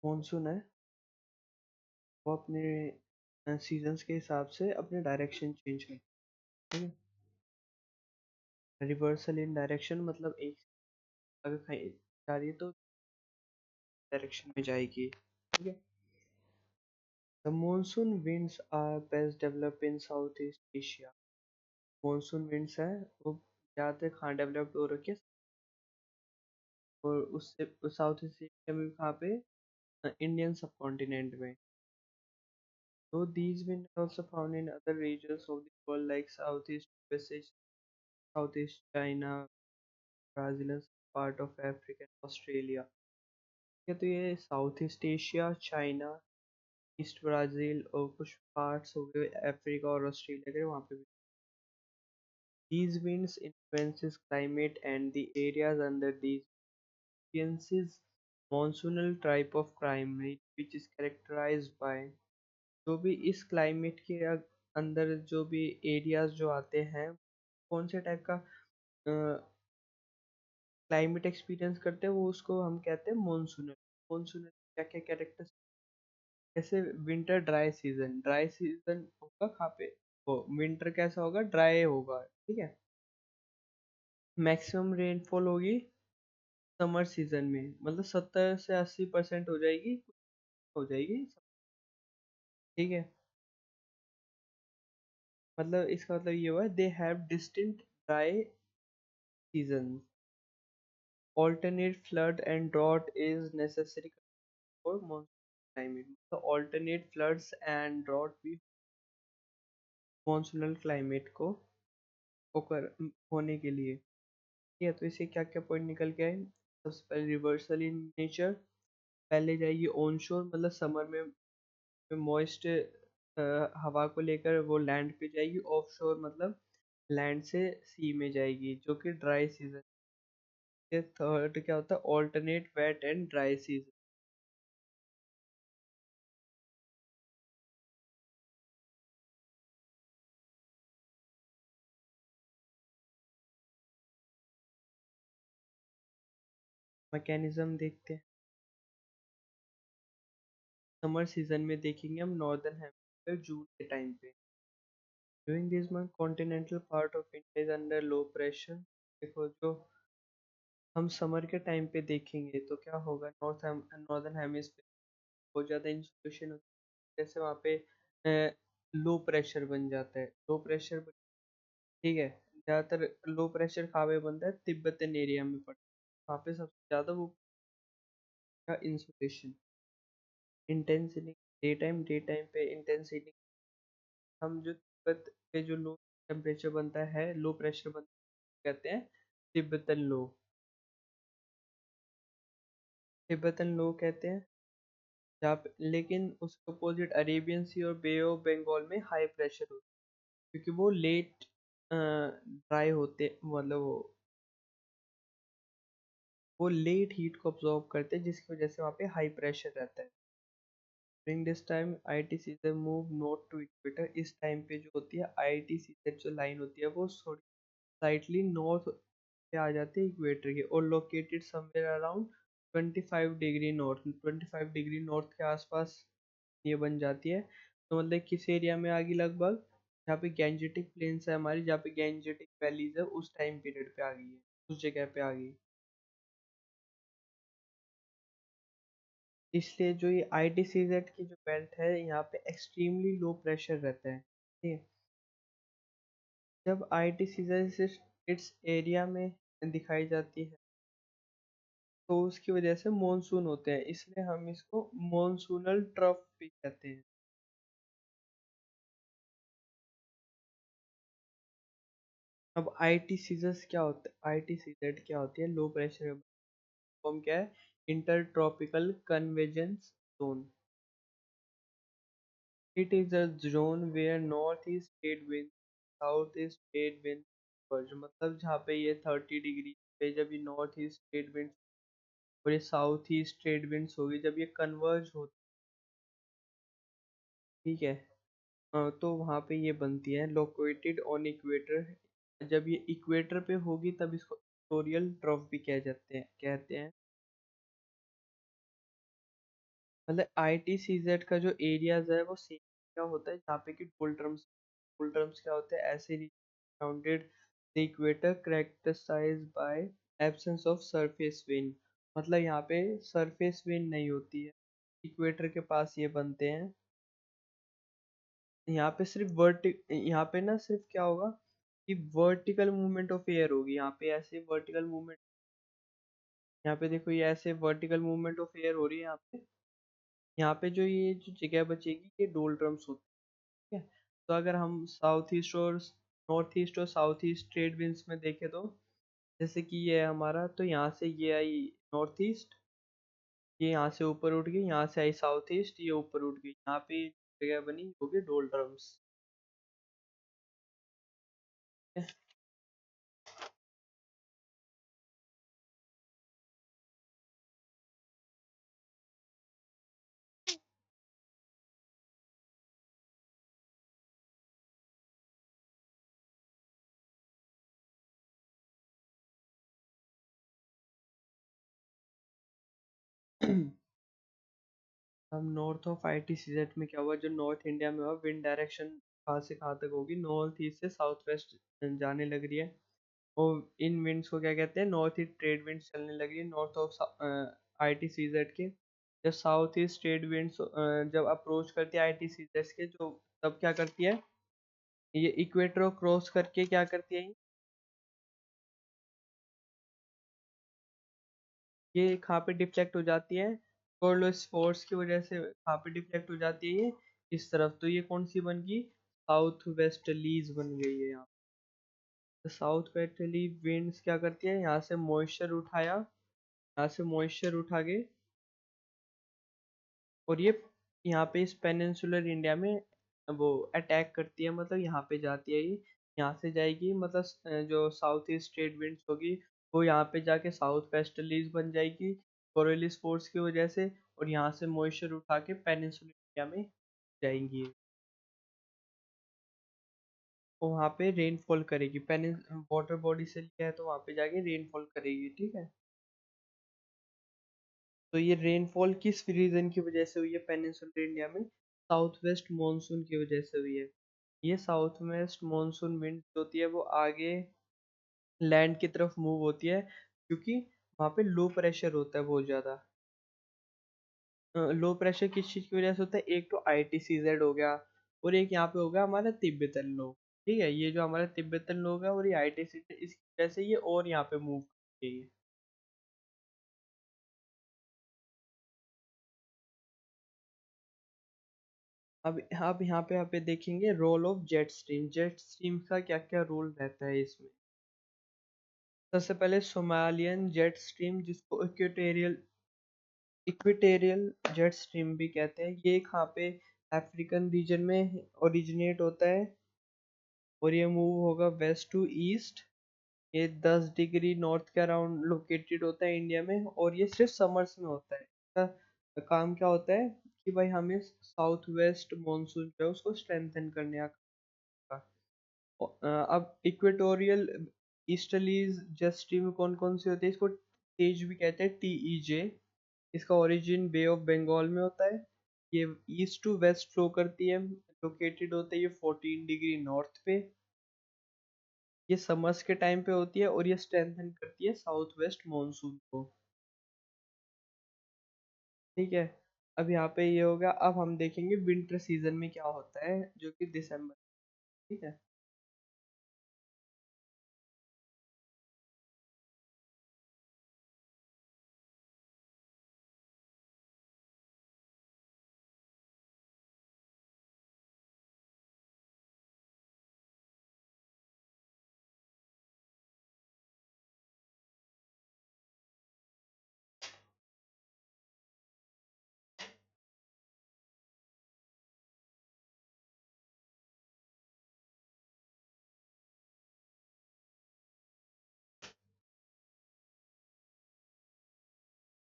Monsoon है वो अपने सीजन्स के हिसाब से अपने डायरेक्शन चेंज करता है, ठीक है। रिवर्सल इन डायरेक्शन मतलब एक अगर कहीं जा रही है तो डायरेक्शन में जाएगी, ठीक है। The monsoon winds are best develop in south east Asia. Monsoon winds है वो ज़्यादातर कहाँ डेवलप्ड हो रखी है, और उससे साउथ ईस्ट एशिया में कहाँ पे, इंडियन सब कॉन्टिनेंट में। So these winds are also found in other regions of the world like Southeast USA, Southeast China, Brazil and part of Africa and Australia। ठीक है, तो ये south east Asia, China, east Brazil और कुछ parts हो गए Africa और Australia के, वहाँ पे भी। These winds influences climate and the areas under these influences monsoonal type of climate which is characterized by। जो भी इस क्लाइमेट के अंदर जो भी एरियाज जो आते हैं कौन से टाइप का क्लाइमेट एक्सपीरियंस करते हैं, वो उसको हम कहते हैं मॉनसूनल। मॉनसूनल क्या क्या कैरेक्टर्स, जैसे विंटर ड्राई सीजन होगा कहाँ पे, वो विंटर कैसा होगा, ड्राई होगा, ठीक है। मैक्सिमम रेनफॉल होगी समर सीजन में, मतलब 70 से 80% हो जाएगी, ठीक है। मतलब इसका मतलब ये हुआ they have distinct dry season. Alternate flood and drought is necessary for monsoon climate। तो alternate floods and drought भी मॉनसूनल क्लाइमेट को ओकर होने के लिए, ठीक है। तो इसे क्या क्या पॉइंट निकल के आए, सबसे पहले रिवर्सल इन नेचर, पहले जाएगी ऑनशोर मतलब समर में मॉइस्ट हवा को लेकर वो लैंड पे जाएगी, ऑफशोर मतलब लैंड से सी में जाएगी जो कि ड्राई सीजन। थर्ड क्या होता है, alternate wet and dry season. Mechanism देखते हैं, समर सीजन में देखेंगे हम नॉर्दर्न हेमिस्फीयर जून के टाइम पे। During this month continental part of India is under low pressure. देखो जो हम समर के टाइम पे देखेंगे तो क्या होगा, नॉर्दर्न हेमिस्फीयर बहुत ज़्यादा इंसुलेशन होती है, जैसे वहाँ पे लो प्रेशर बन जाता है, लो प्रेशर, ठीक है। ज़्यादातर लो प्रेशर कहाँ पे बनता है, तिब्बतन एरिया में पड़ता है, वहाँ पे सबसे ज़्यादा वो इंसुलेशन इंटेंसिटी। डे टाइम पे इंटेंसिटी, हम जो तिब्बत पे जो लो टेम्परेचर बनता है, लो प्रेशर बनता है, कहते हैं तिब्बतन लो, तिब्बतन लो कहते हैं। जहाँ पे लेकिन उसके अपोजिट अरेबियन सी और बे ऑफ बंगाल में हाई प्रेशर होता है, क्योंकि वो लेट ड्राई होते, मतलब वो लेट हीट को ऑब्जॉर्व करते हैं, जिसकी वजह से वहाँ पे हाई प्रेशर रहता है। During this time ITCZ move north to equator. इस टाइम पे जो होती है आईटी सीजर जो लाइन होती है वो थोड़ी स्लाइटली नॉर्थ पे आ जाती है इक्वेटर के, और located somewhere around 25 degree north, 25 degree north के आसपास ये बन जाती है। तो मतलब किस एरिया में आ गई, लगभग जहाँ पे गैंजेटिक प्लेन्स है हमारी, जहाँ पे गैंजेटिक वैलीज है, उस टाइम पीरियड पे आ गई है, उस जगह पे आ गई। इसलिए जो ये ITCZ की जो बेल्ट है यहाँ पे एक्सट्रीमली लो प्रेशर रहता है, ठीक है। जब ITCZ इट्स एरिया में दिखाई जाती है तो उसकी वजह से मॉनसून होते हैं, इसलिए हम इसको मॉनसूनल ट्रफ भी कहते हैं। अब ITCZ क्या होता है, ITCZ क्या होती है, लो प्रेशर फॉर्म क्या है, inter tropical convergence zone. It is a zone where north east trade wind, south east trade wind converge। मतलब जहाँ पे ये 30 डिग्री पे जब ये नॉर्थ ईस्ट ट्रेड विंड और ये साउथ ईस्ट ट्रेड विंड्स होगी, जब ये कन्वर्ज होती, ठीक है, तो वहाँ पे ये बनती है लोकेटेड ऑन इक्वेटर। जब ये इक्वेटर पे होगी तब इसको इक्वेटोरियल ट्रफ भी कह जाते हैं, कहते हैं। मतलब ITCZ का जो एरियाज है वो सेम क्या होता है जहाँ पे कि डोल्ट्रम्स क्या होते हैं, ऐसे rounded the equator characterised by absence of surface wind. मतलब यहाँ पे सरफेस विंड नहीं होती है, इक्वेटर के पास ये बनते हैं। यहाँ पे सिर्फ यहाँ पे ना सिर्फ क्या होगा कि वर्टिकल मूवमेंट ऑफ एयर होगी, यहाँ पे ऐसे वर्टिकल मूवमेंट, यहाँ पे देखो ये ऐसे वर्टिकल मूवमेंट ऑफ एयर हो रही है यहाँ पे। यहाँ पे जो ये जो जगह बचेगी ये डोल्ट्रम्स होती है। तो अगर हम साउथ ईस्ट और नॉर्थ ईस्ट और साउथ ईस्ट ट्रेड विंड्स में देखें तो जैसे कि ये है हमारा, तो यहाँ से ये आई नॉर्थ ईस्ट, ये यहाँ से ऊपर उठ गई, यहाँ से आई साउथ ईस्ट, ये ऊपर उठ गई, यहाँ पे जगह बनी होगी डोल्ट्रम्स। अब नॉर्थ ऑफ ITCZ में क्या हुआ, जो नॉर्थ इंडिया में हुआ, विंड डायरेक्शन कहाँ से कहाँ तक होगी, नॉर्थ ईस्ट से साउथ वेस्ट जाने लग रही है। और इन विंड्स को क्या कहते हैं, नॉर्थ ईस्ट ट्रेड विंड्स चलने लगी है नॉर्थ ऑफ ITCZ के। जब साउथ ईस्ट ट्रेड विंड्स जब अप्रोच करती है ITCZ के, जो तब क्या करती है, ये इक्वेटर क्रॉस करके क्या करती है, ये कहाँ पे डिफ्लेक्ट हो जाती है, कोरलोस फोर्स की वजह से कहाँ पे डिफ्लेक्ट हो जाती है, ये इस तरफ। तो ये कौन सी बन गई, साउथ वेस्टर्लीज बन गई है यहाँ। तो साउथ वेस्टर्ली विंड्स क्या करती है, यहाँ से मॉइस्चर उठाया, यहाँ से मॉइस्चर उठा के, और ये यहाँ पे इस पेनिनसुलर इंडिया में वो अटैक करती है, मतलब यहाँ पे जाती है ये, यहाँ से जाएगी, मतलब जो साउथ ईस्ट ट्रेड विंड्स होगी वो यहाँ पे जाके साउथ वेस्टर्लीज बन जाएगी कोरियलिस फोर्स की वजह से, और यहाँ से मॉइस्चर उठा के पेनिनसुलर इंडिया में जाएंगी और वहाँ पे रेनफॉल करेगी, पेनिन वाटर बॉडी से लिया है तो वहाँ पे जाके रेनफॉल करेगी, ठीक है। तो ये रेनफॉल किस रीजन की वजह से हुई है पेनिनसुलर इंडिया में, साउथ वेस्ट मानसून की वजह से हुई है। ये साउथ वेस्ट मानसून विंड होती है वो आगे लैंड की तरफ मूव होती है, क्योंकि वहाँ पे लो प्रेशर होता है बहुत ज़्यादा। लो प्रेशर किस चीज़ की वजह से होता है, एक तो ITCZ हो गया, और एक यहाँ पे हो गया हमारा तिब्बतन लो। ठीक है, ये जो हमारा तिब्बतन लोग है और ये ITCZ, इसकी वजह से ये और यहाँ पे मूव करती है। अब यहाँ पे देखेंगे रोल ऑफ जेट स्ट्रीम का क्या क्या रोल रहता है इसमें। सबसे पहले सोमालियन जेट स्ट्रीम, जिसको इक्वेटेरियल जेट स्ट्रीम भी कहते हैं, ये कहाँ पे अफ्रीकन रीजन में ओरिजिनेट होता है, और ये मूव होगा वेस्ट टू ईस्ट। ये 10 डिग्री नॉर्थ के अराउंड लोकेटेड होता है इंडिया में, और ये सिर्फ समर्स में होता है। इसका काम क्या होता है कि भाई हमें साउथ वेस्ट मानसून जो है उसको स्ट्रेंथन करने का। अब इक्वेटोरियल ईस्टर्लीज जेट स्ट्रीम कौन कौन सी होती है, इसको तेज भी कहते हैं, TEJ। इसका ओरिजिन बे ऑफ बंगाल में होता है, ये ईस्ट टू वेस्ट फ्लो करती है, लोकेटेड होता है ये 14 डिग्री नॉर्थ पे। ये समर्स के टाइम पे होती है और ये स्ट्रेंथन करती है साउथ वेस्ट मानसून को, ठीक है। अब यहाँ पे ये होगा, अब हम देखेंगे विंटर सीजन में क्या होता है, जो कि दिसंबर, ठीक है।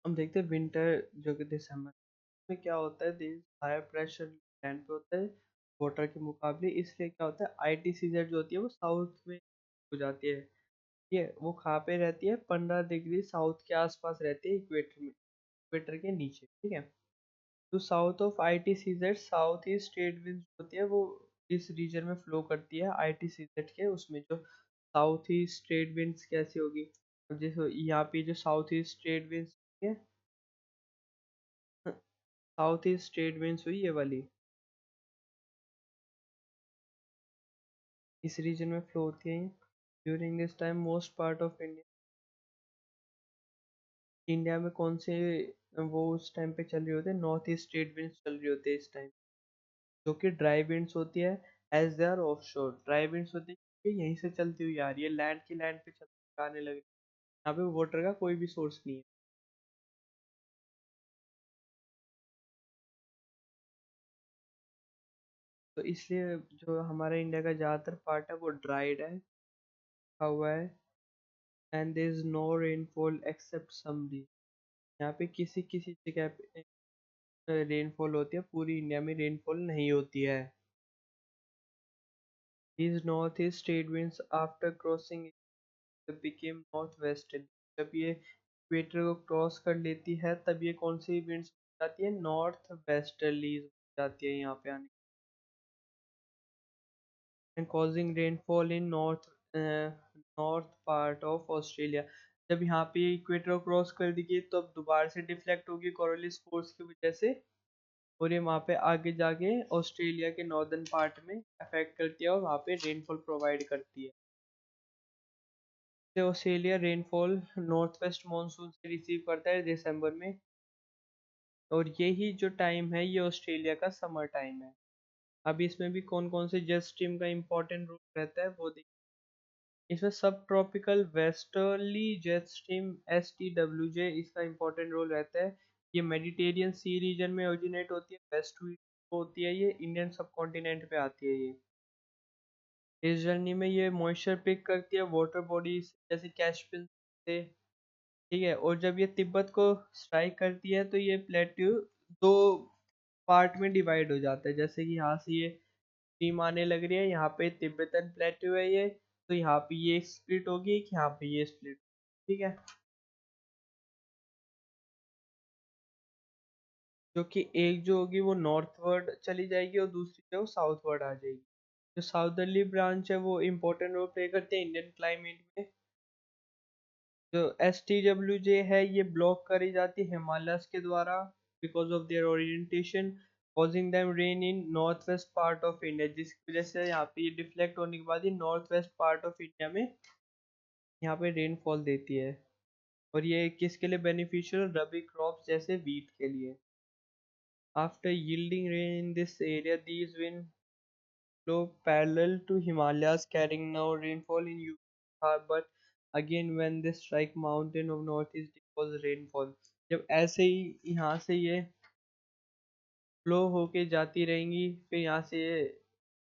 हम देखते हैं विंटर जो कि दिसंबर में क्या होता है, दिस हायर प्रेशर लैंड पे होता है वाटर के मुकाबले, इसलिए क्या होता है ITCZ जो होती है वो साउथ में हो जाती है। ये वो कहाँ पे रहती है, 15 डिग्री साउथ के आसपास रहती है, इक्वेटर में, इक्वेटर के नीचे, ठीक है। तो south of ITCZ south east trade wind होती है वो इस रीजन में फ्लो करती है ITCZ के उसमें। जो साउथ ईस्ट ट्रेड विंड्स कैसी होगी, अब जैसे यहाँ पे जो साउथ ईस्ट ट्रेड विंड्स है, साउथ ईस्ट ट्रेड विंड्स हुई ये वाली, इस रीजन में फ्लो होती है। During this time most part of India, India में कौन से वो उस टाइम पे चल रहे होते हैं, नॉर्थ ईस्ट ट्रेड विंड्स चल रही होती है इस टाइम, जो कि ड्राई विंड्स होती है। एज दे आर ऑफ शोर ड्राई विंड्स होती है कि यहीं से चलती हुई आ रही है, लैंड की लैंड पे चल आने लगी, यहाँ पे वाटर का कोई भी सोर्स नहीं है। तो इसलिए जो हमारा इंडिया का ज़्यादातर पार्ट है वो ड्राइड है, सूखा हुआ है। And there is no rainfall except some region, यहाँ पे किसी किसी जगह पे रेनफॉल होती है, पूरी इंडिया में रेनफॉल नहीं होती है। These northeast trade winds after crossing became northwesterly, जब ये इक्वेटर को क्रॉस कर लेती है तब ये कौन सी विंड्स जाती है, नॉर्थ वेस्टर्ली जाती है यहाँ पे आने, and causing rainfall in north part of Australia. जब यहाँ पे इक्वेटर को क्रॉस कर देगी तो अब दोबारा से डिफ्लेक्ट होगी कोरलिस फोर्स की वजह से, और ये वहाँ पे आगे जाके ऑस्ट्रेलिया के नॉर्दर्न पार्ट में अफेक्ट करती है और वहाँ पे रेनफॉल प्रोवाइड करती है। Australia rainfall north west monsoon से रिसीव करता है दिसंबर में, और यही जो टाइम है ये ऑस्ट्रेलिया का समर टाइम है। अब इसमें भी कौन कौन से जेट स्ट्रीम का इंपॉर्टेंट रोल रहता है वो देखिए। इसमें सब tropical westerly jet stream STWJ इसका इंपॉर्टेंट रोल रहता है। ये मेडिटेरियन सी रीजन में ओरिजिनेट होती है, वेस्ट होती है, ये इंडियन सब कॉन्टिनेंट पे आती है ये। इस जर्नी में ये मॉइस्चर पिक करती है वाटर बॉडीज जैसे कैस्पियन से, ठीक है। और जब ये तिब्बत को स्ट्राइक करती है तो ये प्लेट्यू दो पार्ट में डिवाइड हो जाता है, जैसे कि यहाँ से ये स्ट्रीम आने लग रही है, यहाँ पे तिब्बतन प्लेट्यू है ये, तो यहाँ पे ये स्प्लिट होगी, एक यहाँ पे ये स्प्लिट, ठीक है। जो कि एक जो होगी वो नॉर्थवर्ड चली जाएगी और दूसरी जो साउथवर्ड आ जाएगी। जो साउदर्ली ब्रांच है वो इम्पोर्टेंट रोल प्ले करते हैं इंडियन क्लाइमेट में। जो STWJ है ये ब्लॉक करी जाती है हिमालयस के द्वारा because of their orientation, causing them rain in north west part of India, जिसकी वजह से यहाँ पे ये डिफ्लेक्ट होने के बाद ये north west part of India में यहाँ पे रेनफॉल देती है। और ये किसके लिए बेनिफिशियल, रबी क्रॉप्स जैसे वीट के लिए। After yielding rain in this area these wind flow parallel to Himalayas carrying now rainfall in Utah, but again when they strike mountain of northeast it was rainfall। जब ऐसे ही यहाँ से ये flow होके जाती रहेंगी फिर यहाँ से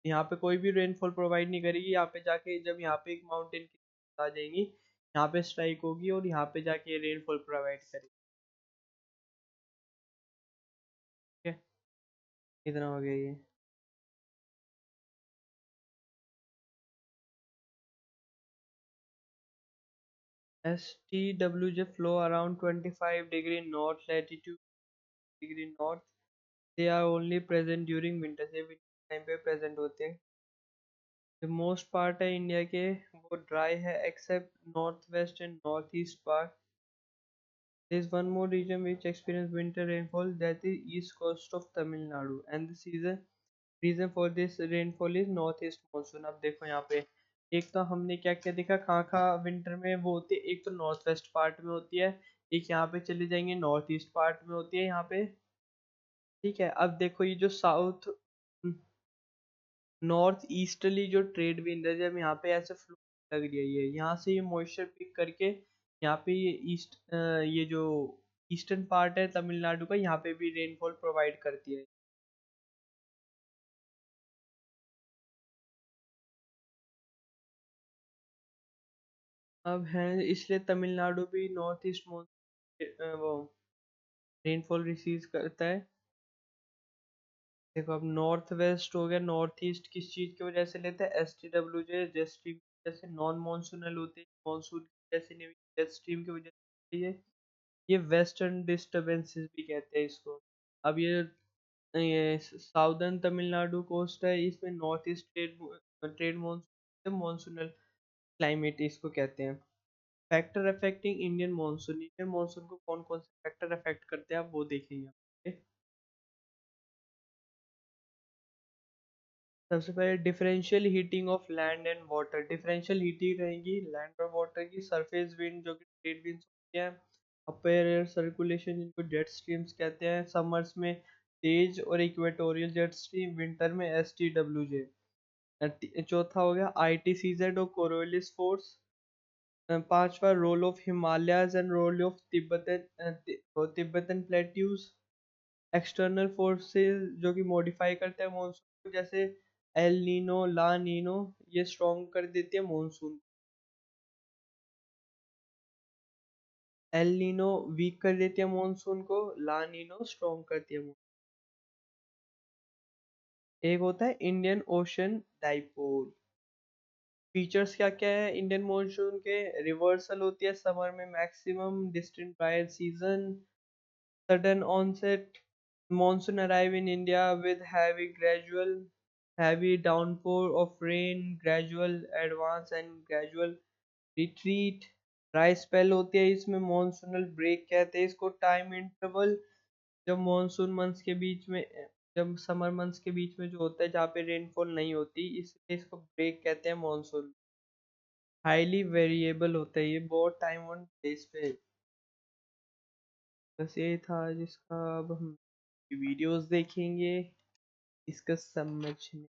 यहाँ पे कोई भी रेनफॉल प्रोवाइड नहीं करेगी, यहाँ पे जाके जब यहाँ पे एक माउंटेन की आ जाएंगी यहाँ पे स्ट्राइक होगी और यहाँ पे जाके रेनफॉल प्रोवाइड करेगी, ठीक है। इतना हो गया ये। STWJ flow around 25 degree north latitude degree north, they are only present during winter, से winter टाइम पे प्रेजेंट होते हैं। जो मोस्ट पार्ट है इंडिया के वो ड्राई है except north west and north east part. There is one more region which experience winter rainfall, that is east coast of Tamil Nadu, and the season reason for this rainfall is northeast monsoon। अब देखो यहाँ पे एक तो हमने क्या क्या देखा, कहाँ कहाँ विंटर में वो होती है, एक तो नॉर्थ वेस्ट पार्ट में होती है, एक यहाँ पे चले जाएंगे नॉर्थ ईस्ट पार्ट में होती है यहाँ पे, ठीक है। अब देखो ये जो साउथ नॉर्थ ईस्टर्ली जो ट्रेड विंड है जब यहाँ पे ऐसे फ्लो लग रही है, ये यहाँ से ये मॉइस्चर पिक करके यहाँ पे ये ये जो ईस्टर्न पार्ट है तमिलनाडु का यहाँ पे भी रेनफॉल प्रोवाइड करती है। अब है इसलिए तमिलनाडु भी नॉर्थ ईस्ट वो रेनफॉल रिसीव करता है। देखो अब नॉर्थ वेस्ट हो गया, नॉर्थ ईस्ट किस चीज की वजह से लेते हैं, STWJ जेट स्ट्रीम की वजह से, नॉन मानसूनल होते हैं मानसून की वजह से नहीं, जेट स्ट्रीम की वजह से ये वेस्टर्न डिस्टरबेंसेस भी कहते हैं इसको। अब ये साउदर्न तमिलनाडु कोस्ट है, इसमें north east trade monsoon monsoonal climate इसको कहते हैं। फैक्टर अफेक्टिंग इंडियन मानसून को कौन कौन से फैक्टर अफेक्ट करते हैं आप वो देखेंगे। Okay? सबसे पहले differential heating of land and water. Differential heating रहेगी लैंड और वाटर की। सरफेस विंड जो कि ट्रेड विंड्स होती हैं। अपर एयर सर्कुलेशन जिनको जेट स्ट्रीम्स कहते हैं। समर्स में तेज और इक्वेटोरियल जेट स्ट्रीम, विंटर में STWJ। चौथा हो गया ITCZ और कोरोलिस फोर्स। पांचवा role of Himalayas and role of Tibetan plateaus. External forces जो कि मॉडिफाई करते हैं मॉनसून को, जैसे एल नीनो, ला नीनो, ये स्ट्रॉन्ग कर देती है मॉनसून। एल नीनो वीक कर देती है मॉनसून को, ला नीनो स्ट्रॉन्ग करती है एक होता है इंडियन ओशन डाइपोल। फीचर्स क्या क्या है इंडियन मॉनसून के? रिवर्सल होती है समर में maximum, distant dry season, sudden onset, monsoon arrive in India with heavy downpour of rain, gradual advance and gradual retreat. Dry spell होती है इसमें, मॉनसूनल ब्रेक कहते हैं इसको। टाइम इंटरवल जब मॉनसून मंथ्स के बीच में, जब समर मंथ्स के बीच में जो होता है जहाँ पे रेनफॉल नहीं होती, इसलिए इसको ब्रेक कहते हैं मॉनसून। हाईली वेरिएबल होता है ये, बहुत टाइम ऑन प्लेस पे। बस ये था जिसका। अब हम वीडियोस देखेंगे इसका समझने।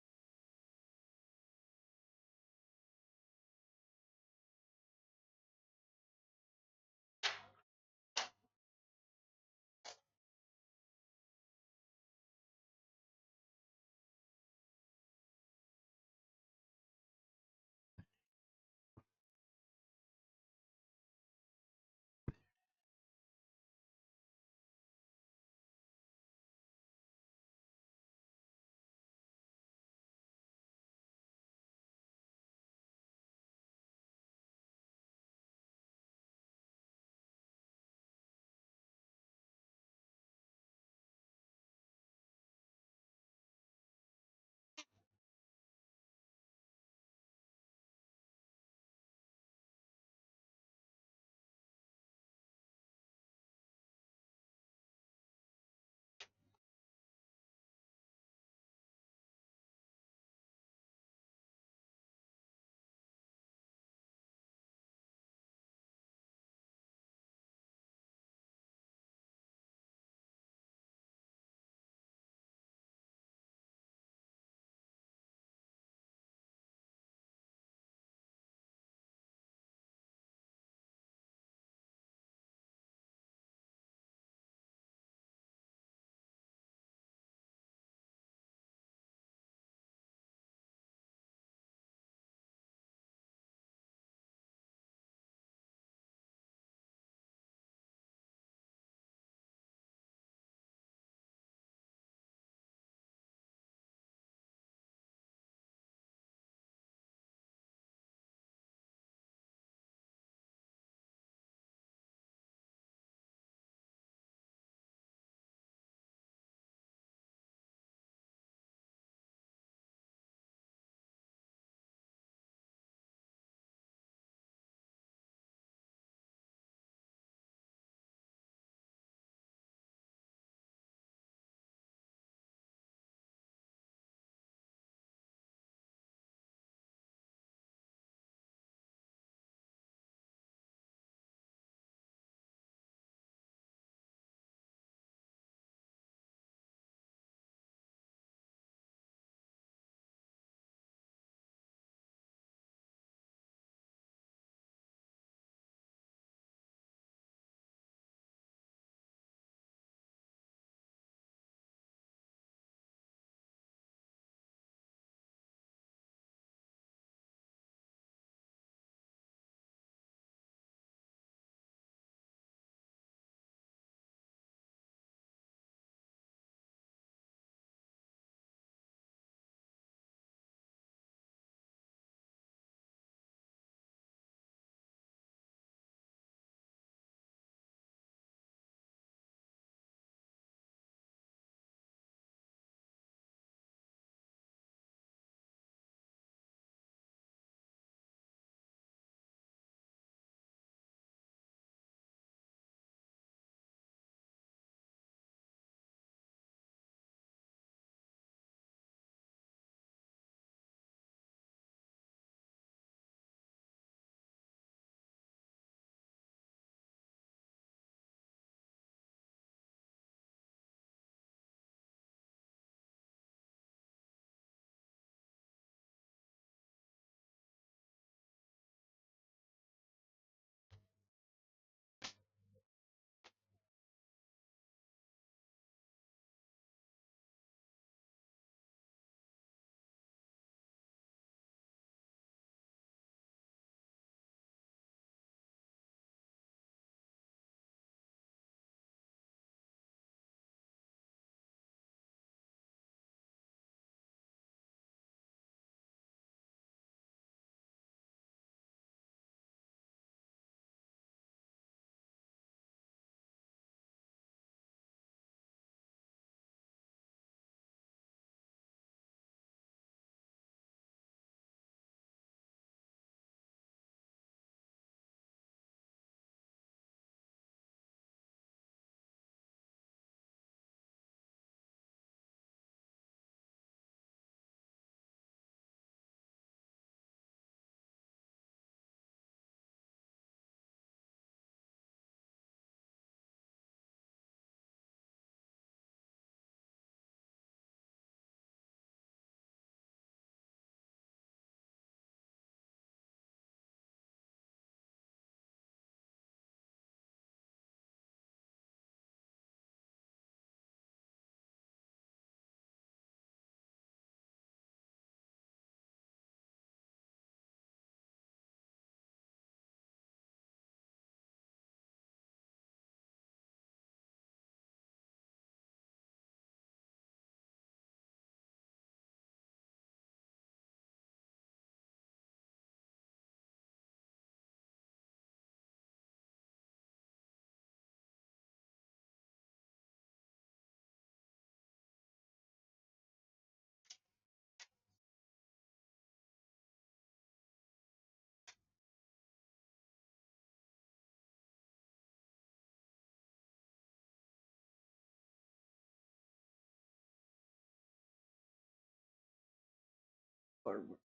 फॉरवर्ड।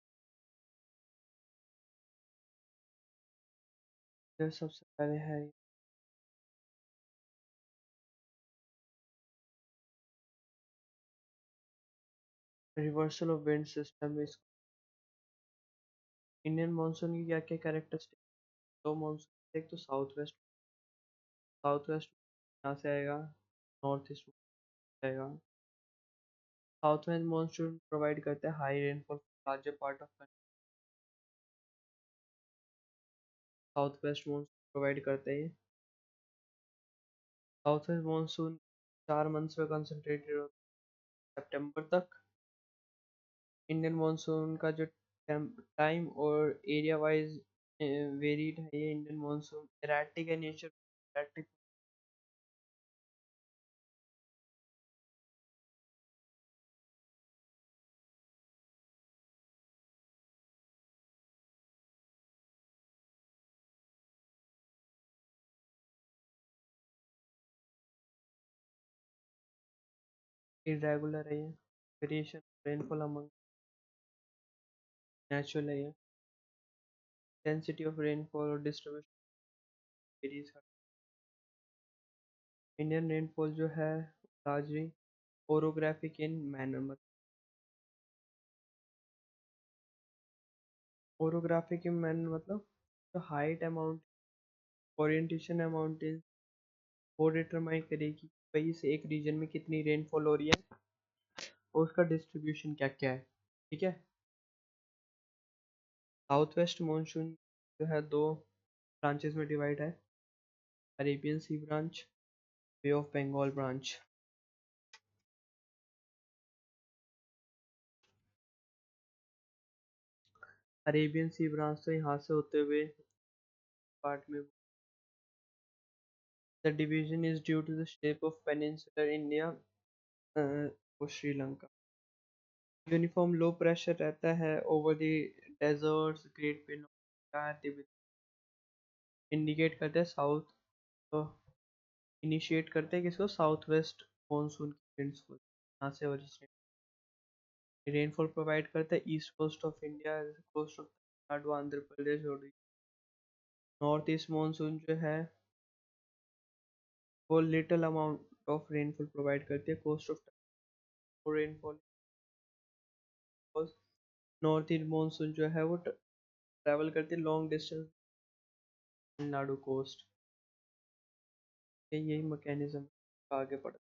जो सबसे पहले है रिवर्सल ऑफ विंड सिस्टम। इस इंडियन मानसून की क्या क्या कैरेक्टरिस्टिक? दो मानसून, एक तो साउथ वेस्ट यहाँ से आएगा, नॉर्थ ईस्ट आएगा। साउथ वेस्ट मानसून प्रोवाइड करते हैं high rainfall larger part of country. South west monsoon provide करते हैं। साउथ वेस्ट मानसून 4 मंथ्स में कंसंट्रेटेड होता है, सितंबर तक। इंडियन मानसून का जो टाइम और एरिया वाइज वेरीड है ये इंडियन मानसून। एराटिक है नेचर, एराटिक इरेगुलर है ये। वेरिएशन रेनफॉल अमंग नेचुरल है ये। डेंसिटी ऑफ रेनफॉल और डिस्ट्रीब्यूशन वेरीज। इंडियन रेनफॉल जो है लार्जली ओरोग्राफिक इन मैनर, मतलब ओरोग्राफिक इन मैनर मतलब जो हाइट अमाउंट ओरिएंटेशन अमाउंट वो डिटरमाइन करेगी कहीं से एक रीजन में कितनी रेनफॉल हो रही है और उसका डिस्ट्रीब्यूशन क्या क्या है। ठीक है। साउथ वेस्ट मानसून जो है दो ब्रांचेस में डिवाइड है, Arabian sea branch, bay of Bengal branch. Arabian sea branch तो यहाँ से होते हुए पार्ट में। The division is due to the shape of peninsular India और श्रीलंका। यूनिफॉर्म लो प्रेशर रहता है over the deserts, great plain indicate करते हैं साउथ, तो इनिशिएट करते हैं किसको? साउथ वेस्ट मानसून की विंड्स को, यहाँ से ओरिजिनेट। रेनफॉल प्रोवाइड करते हैं east coast of India, coast of Tamil Nadu, Andhra Pradesh और नॉर्थ ईस्ट मानसून जो है वो little amount of rainfall provide करती है, coast of rainfall. North east monsoon जो है वो ट्रैवल करती है लॉन्ग डिस्टेंस तमिलनाडु कोस्ट। यही मैकेनिज्म आगे बढ़ता है।